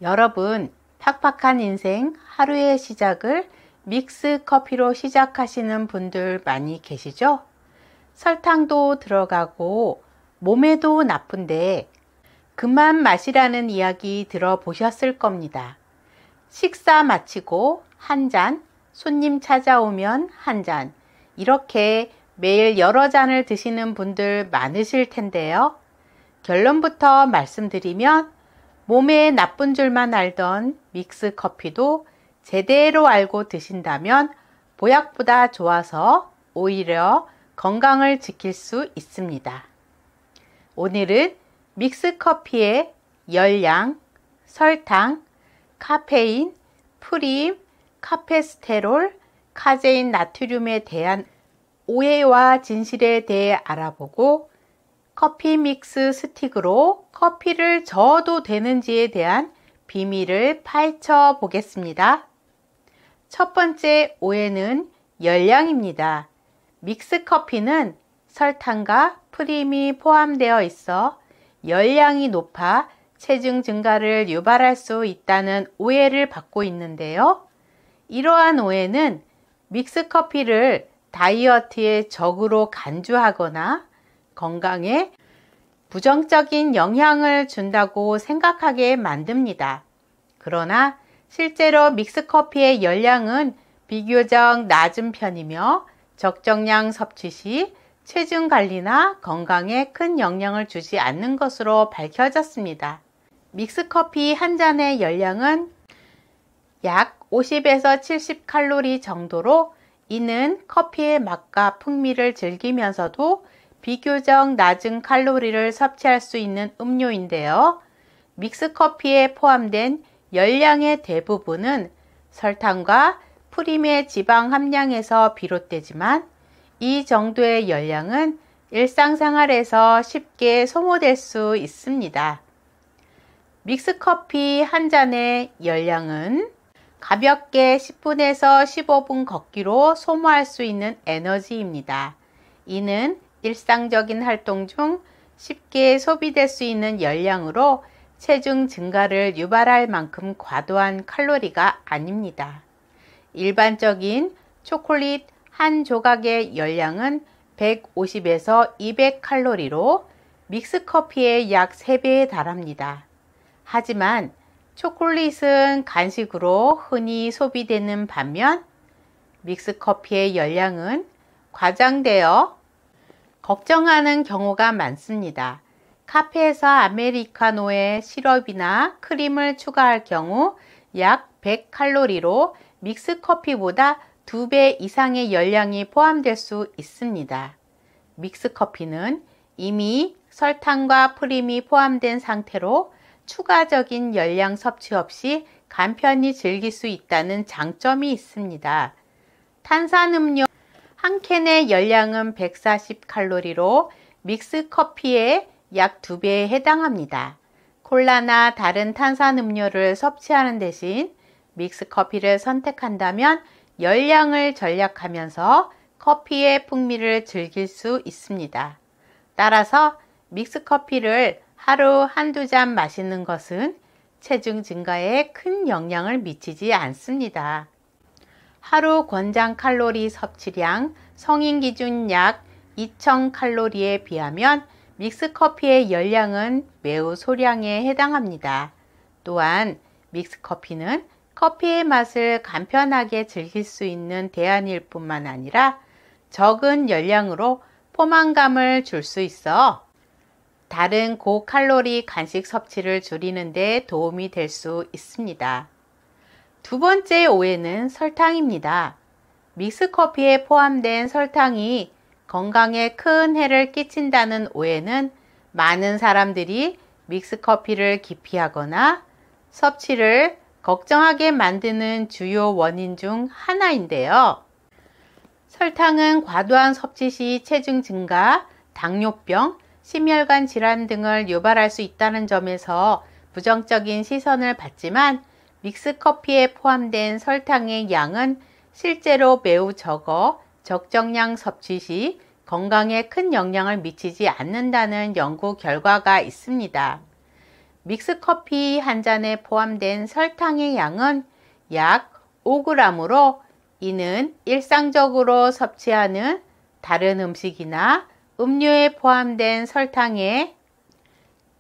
여러분, 팍팍한 인생 하루의 시작을 믹스 커피로 시작하시는 분들 많이 계시죠? 설탕도 들어가고 몸에도 나쁜데 그만 마시라는 이야기 들어보셨을 겁니다. 식사 마치고 한 잔, 손님 찾아오면 한 잔, 이렇게 매일 여러 잔을 드시는 분들 많으실 텐데요. 결론부터 말씀드리면 몸에 나쁜 줄만 알던 믹스 커피도 제대로 알고 드신다면 보약보다 좋아서 오히려 건강을 지킬 수 있습니다. 오늘은 믹스 커피의 열량, 설탕, 카페인, 프림, 카페스테롤, 카제인 나트륨에 대한 오해와 진실에 대해 알아보고 커피 믹스 스틱으로 커피를 저어도 되는지에 대한 비밀을 파헤쳐 보겠습니다. 첫 번째 오해는 열량입니다. 믹스 커피는 설탕과 프림이 포함되어 있어 열량이 높아 체중 증가를 유발할 수 있다는 오해를 받고 있는데요. 이러한 오해는 믹스 커피를 다이어트의 적으로 간주하거나 건강에 부정적인 영향을 준다고 생각하게 만듭니다. 그러나 실제로 믹스커피의 열량은 비교적 낮은 편이며 적정량 섭취 시 체중 관리나 건강에 큰 영향을 주지 않는 것으로 밝혀졌습니다. 믹스커피 한 잔의 열량은 약 50에서 70칼로리 정도로 이는 커피의 맛과 풍미를 즐기면서도 비교적 낮은 칼로리를 섭취할 수 있는 음료인데요. 믹스커피에 포함된 열량의 대부분은 설탕과 프림의 지방 함량에서 비롯되지만 이 정도의 열량은 일상생활에서 쉽게 소모될 수 있습니다. 믹스커피 한 잔의 열량은 가볍게 10분에서 15분 걷기로 소모할 수 있는 에너지입니다. 이는 일상적인 활동 중 쉽게 소비될 수 있는 열량으로 체중 증가를 유발할 만큼 과도한 칼로리가 아닙니다. 일반적인 초콜릿 한 조각의 열량은 150에서 200칼로리로 믹스커피의 약 3배에 달합니다. 하지만 초콜릿은 간식으로 흔히 소비되는 반면 믹스커피의 열량은 과장되어 걱정하는 경우가 많습니다. 카페에서 아메리카노에 시럽이나 크림을 추가할 경우 약 100칼로리로 믹스커피보다 2배 이상의 열량이 포함될 수 있습니다. 믹스커피는 이미 설탕과 프림이 포함된 상태로 추가적인 열량 섭취 없이 간편히 즐길 수 있다는 장점이 있습니다. 탄산음료 한 캔의 열량은 140칼로리로 믹스 커피의 약 2배에 해당합니다. 콜라나 다른 탄산음료를 섭취하는 대신 믹스 커피를 선택한다면 열량을 절약하면서 커피의 풍미를 즐길 수 있습니다. 따라서 믹스 커피를 하루 한두 잔 마시는 것은 체중 증가에 큰 영향을 미치지 않습니다. 하루 권장 칼로리 섭취량 성인 기준 약 2000칼로리에 비하면 믹스커피의 열량은 매우 소량에 해당합니다. 또한 믹스커피는 커피의 맛을 간편하게 즐길 수 있는 대안일 뿐만 아니라 적은 열량으로 포만감을 줄 수 있어 다른 고칼로리 간식 섭취를 줄이는 데 도움이 될 수 있습니다. 두 번째 오해는 설탕입니다. 믹스커피에 포함된 설탕이 건강에 큰 해를 끼친다는 오해는 많은 사람들이 믹스커피를 기피하거나 섭취를 걱정하게 만드는 주요 원인 중 하나인데요. 설탕은 과도한 섭취 시 체중 증가, 당뇨병, 심혈관 질환 등을 유발할 수 있다는 점에서 부정적인 시선을 받지만 믹스커피에 포함된 설탕의 양은 실제로 매우 적어 적정량 섭취 시 건강에 큰 영향을 미치지 않는다는 연구 결과가 있습니다. 믹스커피 한 잔에 포함된 설탕의 양은 약 5g으로 이는 일상적으로 섭취하는 다른 음식이나 음료에 포함된 설탕의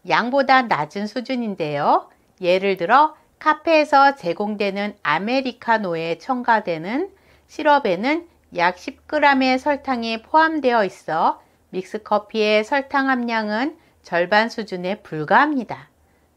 양보다 낮은 수준인데요. 예를 들어 카페에서 제공되는 아메리카노에 첨가되는 시럽에는 약 10g의 설탕이 포함되어 있어 믹스커피의 설탕 함량은 절반 수준에 불과합니다.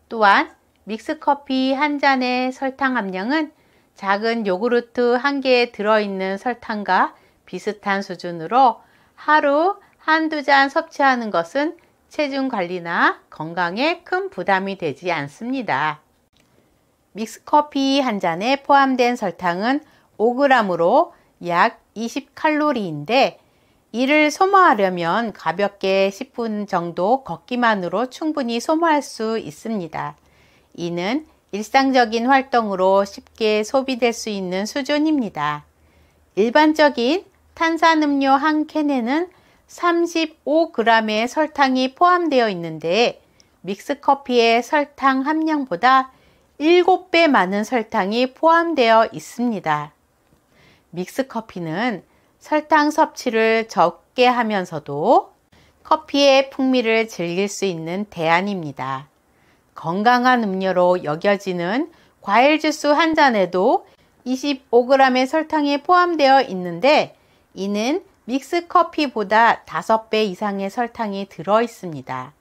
또한 믹스커피 한 잔의 설탕 함량은 작은 요구르트 한 개에 들어있는 설탕과 비슷한 수준으로 하루 한두 잔 섭취하는 것은 체중 관리나 건강에 큰 부담이 되지 않습니다. 믹스커피 한 잔에 포함된 설탕은 5g으로 약 20칼로리인데 이를 소모하려면 가볍게 10분 정도 걷기만으로 충분히 소모할 수 있습니다. 이는 일상적인 활동으로 쉽게 소비될 수 있는 수준입니다. 일반적인 탄산음료 한 캔에는 35g의 설탕이 포함되어 있는데 믹스커피의 설탕 함량보다 7배 많은 설탕이 포함되어 있습니다. 믹스커피는 설탕 섭취를 적게 하면서도 커피의 풍미를 즐길 수 있는 대안입니다. 건강한 음료로 여겨지는 과일 주스 한 잔에도 25g의 설탕이 포함되어 있는데 이는 믹스커피보다 5배 이상의 설탕이 들어 있습니다.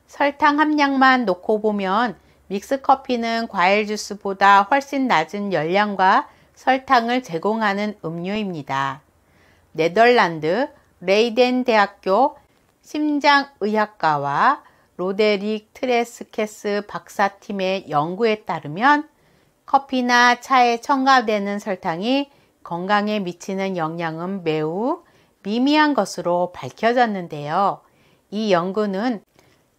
설탕 함량만 놓고 보면 믹스커피는 과일 주스보다 훨씬 낮은 열량과 설탕을 제공하는 음료입니다. 네덜란드 레이덴 대학교 심장의학과와 로데릭 트레스케스 박사팀의 연구에 따르면 커피나 차에 첨가되는 설탕이 건강에 미치는 영향은 매우 미미한 것으로 밝혀졌는데요. 이 연구는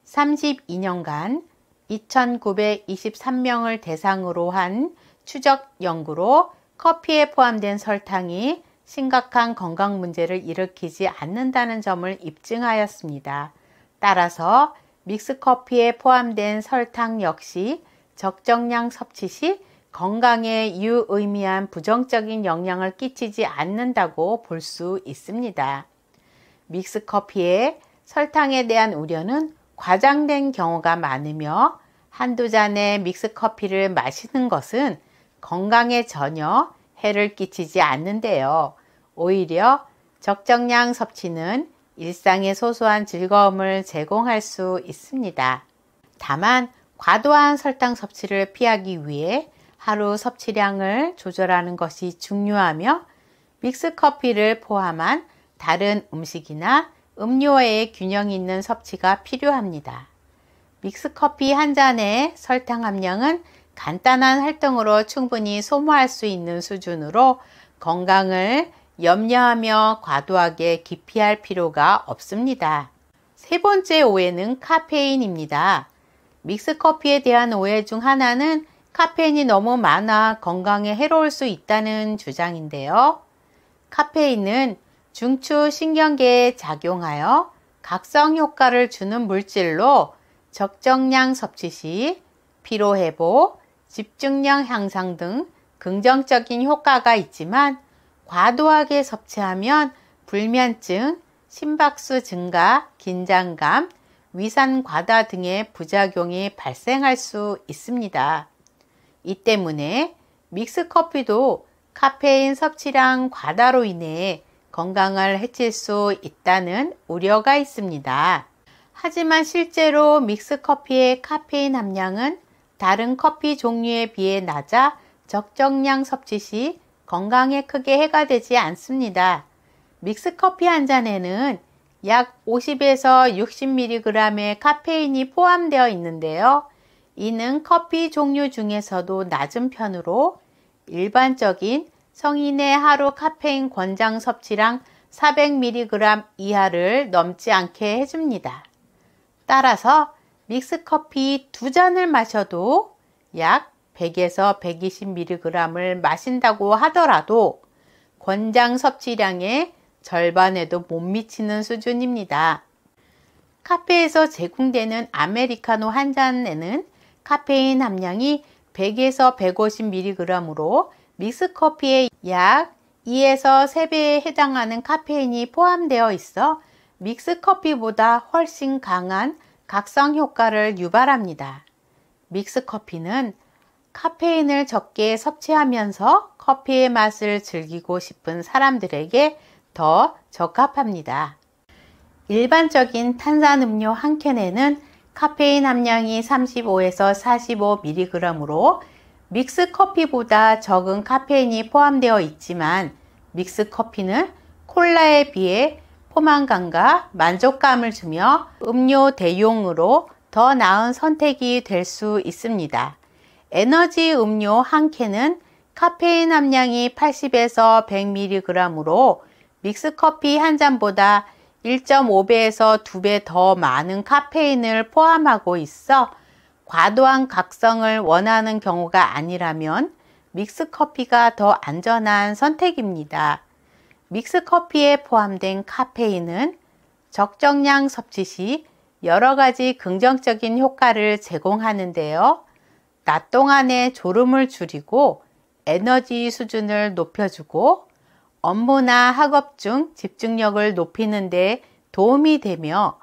32년간 2,923명을 대상으로 한 추적 연구로 커피에 포함된 설탕이 심각한 건강 문제를 일으키지 않는다는 점을 입증하였습니다. 따라서 믹스커피에 포함된 설탕 역시 적정량 섭취 시 건강에 유의미한 부정적인 영향을 끼치지 않는다고 볼 수 있습니다. 믹스커피의 설탕에 대한 우려는 과장된 경우가 많으며 한두 잔의 믹스커피를 마시는 것은 건강에 전혀 해를 끼치지 않는데요. 오히려 적정량 섭취는 일상의 소소한 즐거움을 제공할 수 있습니다. 다만 과도한 설탕 섭취를 피하기 위해 하루 섭취량을 조절하는 것이 중요하며 믹스커피를 포함한 다른 음식이나 음료의 균형 있는 섭취가 필요합니다. 믹스커피 한 잔의 설탕 함량은 간단한 활동으로 충분히 소모할 수 있는 수준으로 건강을 염려하며 과도하게 기피할 필요가 없습니다. 세 번째 오해는 카페인입니다. 믹스커피에 대한 오해 중 하나는 카페인이 너무 많아 건강에 해로울 수 있다는 주장인데요. 카페인은 중추 신경계에 작용하여 각성 효과를 주는 물질로 적정량 섭취 시 피로회복, 집중력 향상 등 긍정적인 효과가 있지만 과도하게 섭취하면 불면증, 심박수 증가, 긴장감, 위산 과다 등의 부작용이 발생할 수 있습니다. 이 때문에 믹스커피도 카페인 섭취량 과다로 인해 건강을 해칠 수 있다는 우려가 있습니다. 하지만 실제로 믹스커피의 카페인 함량은 다른 커피 종류에 비해 낮아 적정량 섭취 시 건강에 크게 해가 되지 않습니다. 믹스커피 한 잔에는 약 50에서 60mg의 카페인이 포함되어 있는데요. 이는 커피 종류 중에서도 낮은 편으로 일반적인 성인의 하루 카페인 권장 섭취량 400mg 이하를 넘지 않게 해줍니다. 따라서 믹스커피 2잔을 마셔도 약 100에서 120mg을 마신다고 하더라도 권장 섭취량의 절반에도 못 미치는 수준입니다. 카페에서 제공되는 아메리카노 한 잔에는 카페인 함량이 100에서 150mg으로 믹스커피의 약 2에서 3배에 해당하는 카페인이 포함되어 있어 믹스커피보다 훨씬 강한 각성 효과를 유발합니다. 믹스커피는 카페인을 적게 섭취하면서 커피의 맛을 즐기고 싶은 사람들에게 더 적합합니다. 일반적인 탄산음료 한 캔에는 카페인 함량이 35에서 45mg으로 믹스커피보다 적은 카페인이 포함되어 있지만 믹스커피는 콜라에 비해 포만감과 만족감을 주며 음료 대용으로 더 나은 선택이 될 수 있습니다. 에너지 음료 한 캔은 카페인 함량이 80에서 100mg으로 믹스커피 한 잔보다 1.5배에서 2배 더 많은 카페인을 포함하고 있어 과도한 각성을 원하는 경우가 아니라면 믹스커피가 더 안전한 선택입니다. 믹스커피에 포함된 카페인은 적정량 섭취 시 여러 가지 긍정적인 효과를 제공하는데요. 낮 동안의 졸음을 줄이고 에너지 수준을 높여주고 업무나 학업 중 집중력을 높이는 데 도움이 되며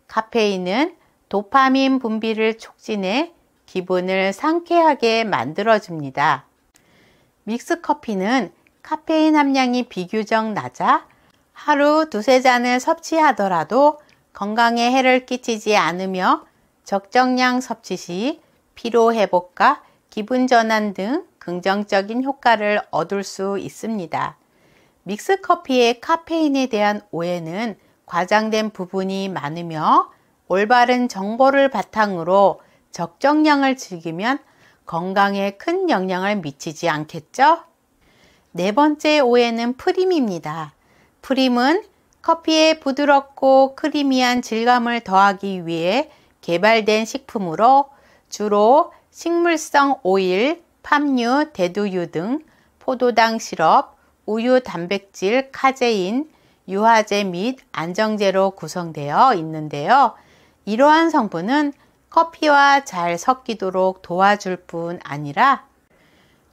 카페인은 도파민 분비를 촉진해 기분을 상쾌하게 만들어줍니다. 믹스커피는 카페인 함량이 비교적 낮아 하루 2-3잔을 섭취하더라도 건강에 해를 끼치지 않으며 적정량 섭취 시 피로 회복과 기분 전환 등 긍정적인 효과를 얻을 수 있습니다. 믹스커피의 카페인에 대한 오해는 과장된 부분이 많으며 올바른 정보를 바탕으로 적정량을 즐기면 건강에 큰 영향을 미치지 않겠죠? 네 번째 오해는 프림입니다. 프림은 커피에 부드럽고 크리미한 질감을 더하기 위해 개발된 식품으로 주로 식물성 오일, 팜유, 대두유 등 포도당 시럽, 우유 단백질, 카제인, 유화제 및 안정제로 구성되어 있는데요. 이러한 성분은 커피와 잘 섞이도록 도와줄 뿐 아니라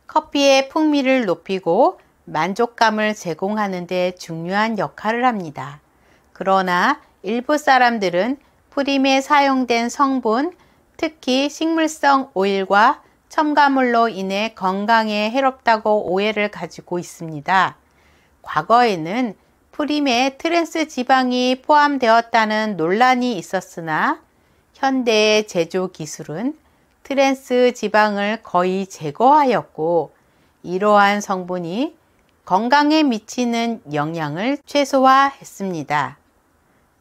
커피의 풍미를 높이고 만족감을 제공하는 데 중요한 역할을 합니다. 그러나 일부 사람들은 프림에 사용된 성분, 특히 식물성 오일과 첨가물로 인해 건강에 해롭다고 오해를 가지고 있습니다. 과거에는 프림에 트랜스 지방이 포함되었다는 논란이 있었으나 현대의 제조 기술은 트랜스 지방을 거의 제거하였고 이러한 성분이 건강에 미치는 영향을 최소화했습니다.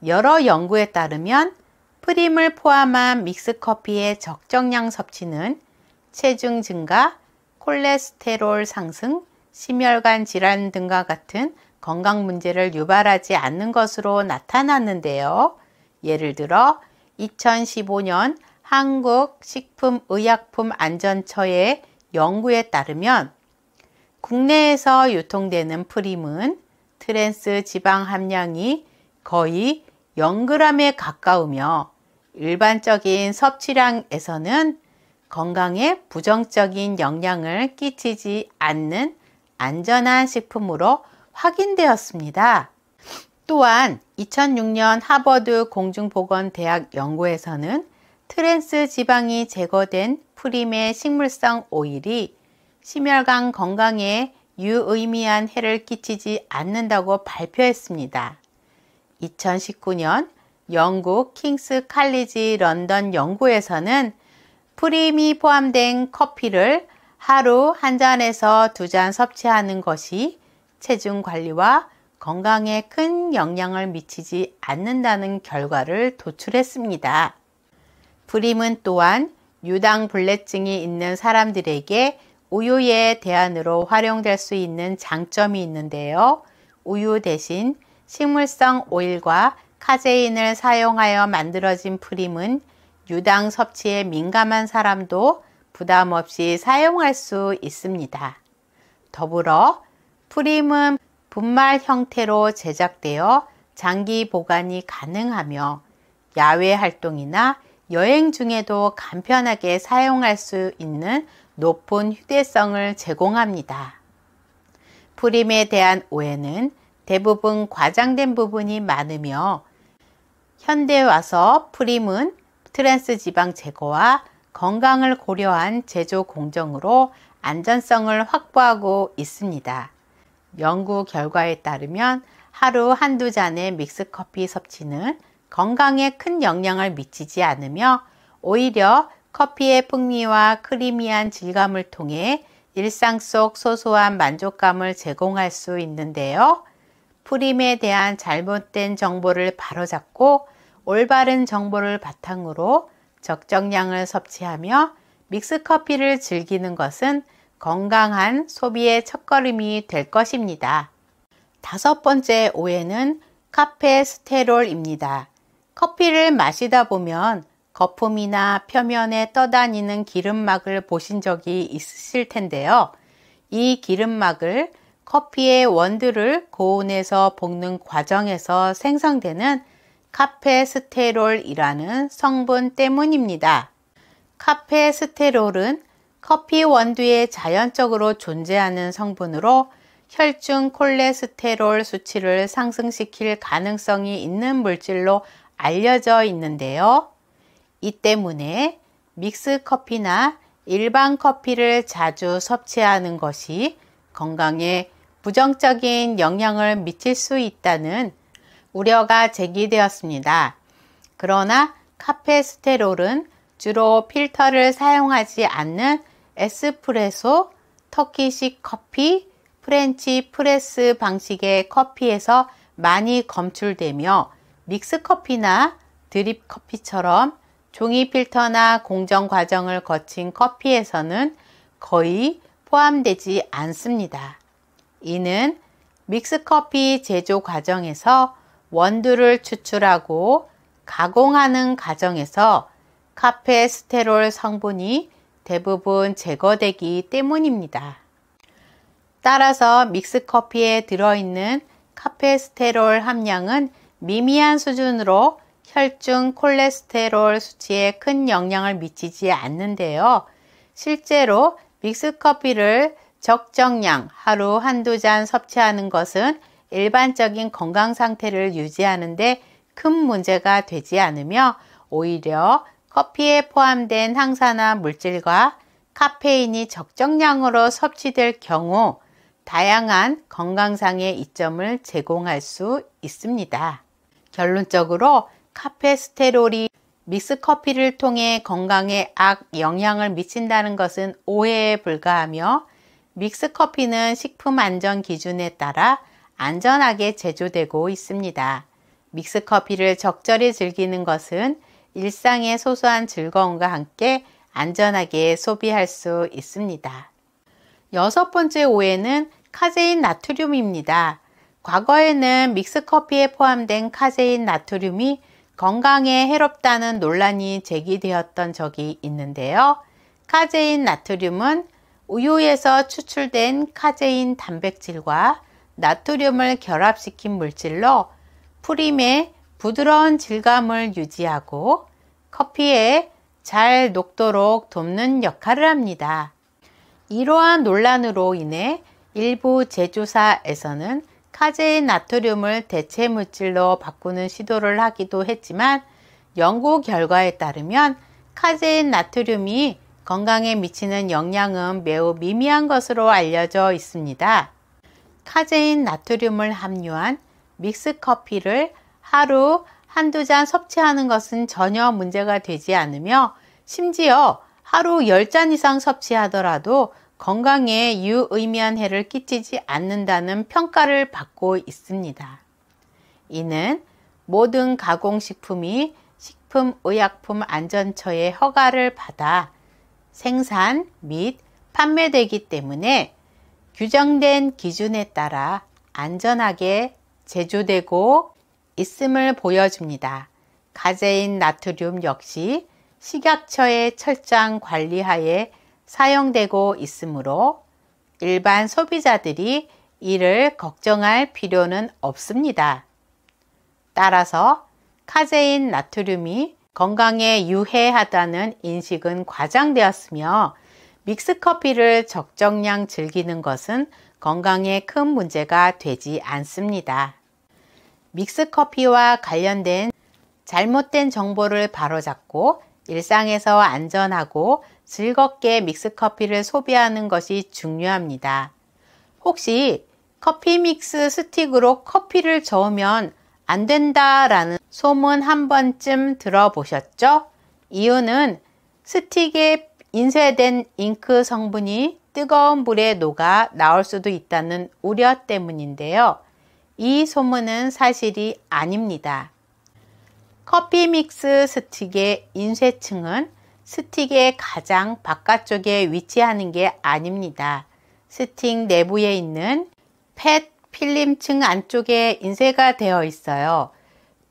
여러 연구에 따르면 프림을 포함한 믹스커피의 적정량 섭취는 체중 증가, 콜레스테롤 상승, 심혈관 질환 등과 같은 건강 문제를 유발하지 않는 것으로 나타났는데요. 예를 들어 2015년 한국식품의약품안전처의 연구에 따르면 국내에서 유통되는 프림은 트랜스 지방 함량이 거의 0g에 가까우며 일반적인 섭취량에서는 건강에 부정적인 영향을 끼치지 않는 안전한 식품으로 확인되었습니다. 또한 2006년 하버드 공중보건대학 연구에서는 트랜스 지방이 제거된 프림의 식물성 오일이 심혈관 건강에 유의미한 해를 끼치지 않는다고 발표했습니다. 2019년 영국 킹스 칼리지 런던 연구에서는 프림이 포함된 커피를 하루 1잔에서 2잔 섭취하는 것이 체중 관리와 건강에 큰 영향을 미치지 않는다는 결과를 도출했습니다. 프림은 또한 유당불내증이 있는 사람들에게 우유의 대안으로 활용될 수 있는 장점이 있는데요. 우유 대신 식물성 오일과 카제인을 사용하여 만들어진 프림은 유당 섭취에 민감한 사람도 부담 없이 사용할 수 있습니다. 더불어 프림은 분말 형태로 제작되어 장기 보관이 가능하며 야외 활동이나 여행 중에도 간편하게 사용할 수 있는 높은 휴대성을 제공합니다. 프림에 대한 오해는 대부분 과장된 부분이 많으며 현대 와서 프림은 트랜스 지방 제거와 건강을 고려한 제조 공정으로 안전성을 확보하고 있습니다. 연구 결과에 따르면 하루 한두 잔의 믹스커피 섭취는 건강에 큰 영향을 미치지 않으며 오히려 커피의 풍미와 크리미한 질감을 통해 일상 속 소소한 만족감을 제공할 수 있는데요. 프림에 대한 잘못된 정보를 바로잡고 올바른 정보를 바탕으로 적정량을 섭취하며 믹스커피를 즐기는 것은 건강한 소비의 첫걸음이 될 것입니다. 5번째 오해는 카페스테롤입니다. 커피를 마시다 보면 거품이나 표면에 떠다니는 기름막을 보신 적이 있으실 텐데요. 이 기름막을 커피의 원두를 고온에서 볶는 과정에서 생성되는 카페스테롤이라는 성분 때문입니다. 카페스테롤은 커피 원두에 자연적으로 존재하는 성분으로 혈중 콜레스테롤 수치를 상승시킬 가능성이 있는 물질로 알려져 있는데요. 이 때문에 믹스 커피나 일반 커피를 자주 섭취하는 것이 건강에 부정적인 영향을 미칠 수 있다는 우려가 제기되었습니다. 그러나 카페스테롤은 주로 필터를 사용하지 않는 에스프레소, 터키식 커피, 프렌치 프레스 방식의 커피에서 많이 검출되며 믹스커피나 드립커피처럼 종이 필터나 공정 과정을 거친 커피에서는 거의 포함되지 않습니다. 이는 믹스커피 제조 과정에서 원두를 추출하고 가공하는 과정에서 카페스테롤 성분이 대부분 제거되기 때문입니다. 따라서 믹스커피에 들어있는 카페스테롤 함량은 미미한 수준으로 혈중 콜레스테롤 수치에 큰 영향을 미치지 않는데요. 실제로 믹스커피를 적정량 하루 한두 잔 섭취하는 것은 일반적인 건강 상태를 유지하는 데 큰 문제가 되지 않으며 오히려 커피에 포함된 항산화 물질과 카페인이 적정량으로 섭취될 경우 다양한 건강상의 이점을 제공할 수 있습니다. 결론적으로 카페스테롤이 믹스커피를 통해 건강에 악영향을 미친다는 것은 오해에 불과하며 믹스커피는 식품 안전 기준에 따라 안전하게 제조되고 있습니다. 믹스커피를 적절히 즐기는 것은 일상의 소소한 즐거움과 함께 안전하게 소비할 수 있습니다. 6번째 오해는 카제인 나트륨입니다. 과거에는 믹스커피에 포함된 카제인 나트륨이 건강에 해롭다는 논란이 제기되었던 적이 있는데요. 카제인 나트륨은 우유에서 추출된 카제인 단백질과 나트륨을 결합시킨 물질로 프림의 부드러운 질감을 유지하고 커피에 잘 녹도록 돕는 역할을 합니다. 이러한 논란으로 인해 일부 제조사에서는 카제인 나트륨을 대체 물질로 바꾸는 시도를 하기도 했지만 연구 결과에 따르면 카제인 나트륨이 건강에 미치는 영향은 매우 미미한 것으로 알려져 있습니다. 카제인 나트륨을 함유한 믹스커피를 하루 한두 잔 섭취하는 것은 전혀 문제가 되지 않으며 심지어 하루 10잔 이상 섭취하더라도 건강에 유의미한 해를 끼치지 않는다는 평가를 받고 있습니다. 이는 모든 가공식품이 식품의약품안전처의 허가를 받아 생산 및 판매되기 때문에 규정된 기준에 따라 안전하게 제조되고 있음을 보여줍니다. 카제인 나트륨 역시 식약처의 철저한 관리하에 사용되고 있으므로 일반 소비자들이 이를 걱정할 필요는 없습니다. 따라서 카제인 나트륨이 건강에 유해하다는 인식은 과장되었으며 믹스커피를 적정량 즐기는 것은 건강에 큰 문제가 되지 않습니다. 믹스커피와 관련된 잘못된 정보를 바로잡고 일상에서 안전하고 즐겁게 믹스커피를 소비하는 것이 중요합니다. 혹시 커피 믹스 스틱으로 커피를 저으면 안 된다라는 소문 한 번쯤 들어보셨죠? 이유는 스틱에 인쇄된 잉크 성분이 뜨거운 물에 녹아 나올 수도 있다는 우려 때문인데요. 이 소문은 사실이 아닙니다. 커피 믹스 스틱의 인쇄층은 스틱의 가장 바깥쪽에 위치하는 게 아닙니다. 스틱 내부에 있는 펫 필름층 안쪽에 인쇄가 되어 있어요.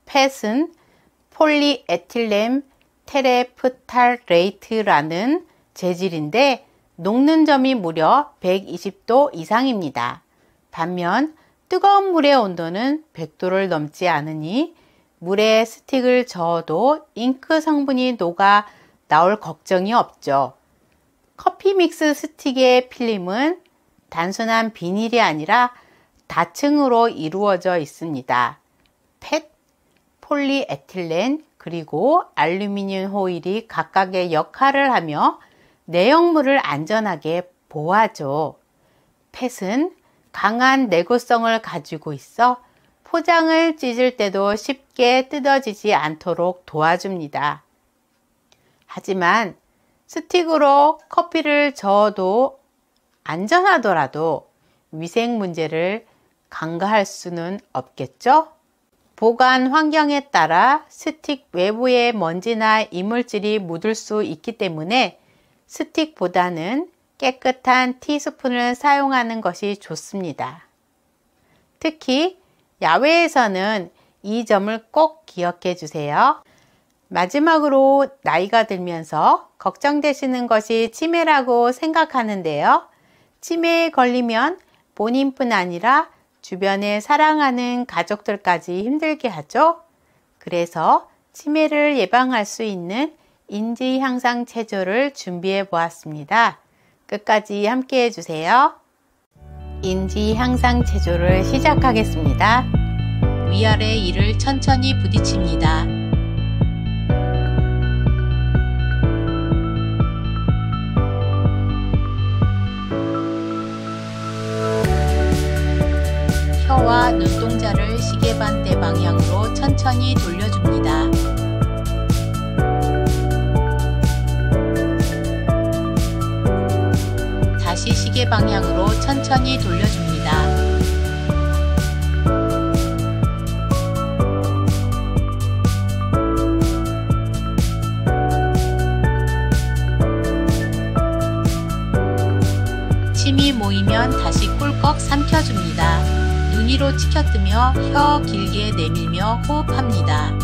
펫은 폴리에틸렌 테레프탈레이트라는 재질인데 녹는 점이 무려 120도 이상입니다. 반면 뜨거운 물의 온도는 100도를 넘지 않으니 물에 스틱을 저어도 잉크 성분이 녹아 나올 걱정이 없죠. 커피 믹스 스틱의 필름은 단순한 비닐이 아니라 다층으로 이루어져 있습니다. 펫, 폴리에틸렌, 그리고 알루미늄 호일이 각각의 역할을 하며 내용물을 안전하게 보호하죠. 펫은 강한 내구성을 가지고 있어 포장을 찢을 때도 쉽게 뜯어지지 않도록 도와줍니다. 하지만 스틱으로 커피를 저어도 안전하더라도 위생 문제를 간과할 수는 없겠죠? 보관 환경에 따라 스틱 외부에 먼지나 이물질이 묻을 수 있기 때문에 스틱보다는 깨끗한 티스푼을 사용하는 것이 좋습니다. 특히 야외에서는 이 점을 꼭 기억해 주세요. 마지막으로 나이가 들면서 걱정되시는 것이 치매라고 생각하는데요. 치매에 걸리면 본인뿐 아니라 주변에 사랑하는 가족들까지 힘들게 하죠. 그래서 치매를 예방할 수 있는 인지 향상 체조를 준비해 보았습니다. 끝까지 함께 해주세요. 인지 향상 체조를 시작하겠습니다. 위아래 이를 천천히 부딪힙니다. 혀와 눈동자를 시계 반대 방향으로 천천히 돌려줍니다. 다시 시계 방향으로 천천히 돌려줍니다. 침이 모이면 다시 꿀꺽 삼켜줍니다. 눈 위로 치켜뜨며 혀 길게 내밀며 호흡합니다.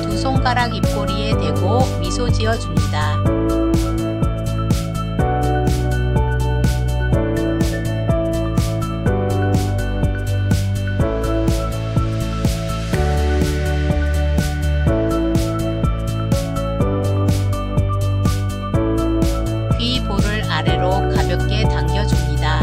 두 손가락 입꼬리에 대고 미소 지어줍니다. 가볍게 당겨줍니다.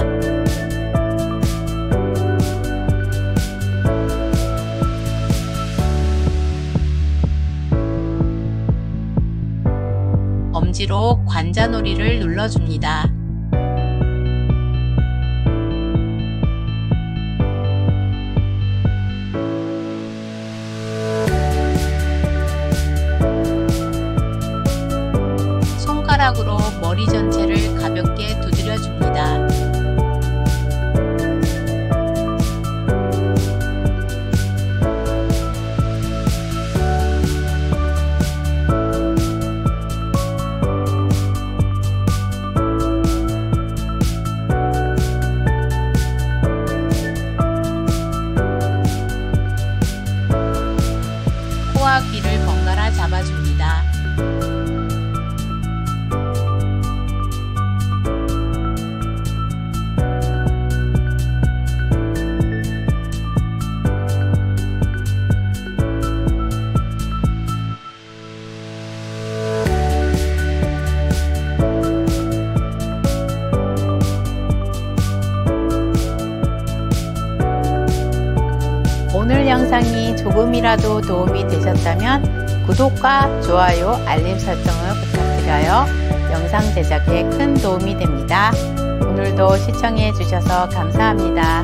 엄지로 관자놀이를 눌러줍니다. 손가락으로 머리 전체를 가볍게 두드려줍니다. 오늘 영상이 조금이라도 도움이 되셨다면 구독과 좋아요, 알림 설정을 부탁드려요. 영상 제작에 큰 도움이 됩니다. 오늘도 시청해 주셔서 감사합니다.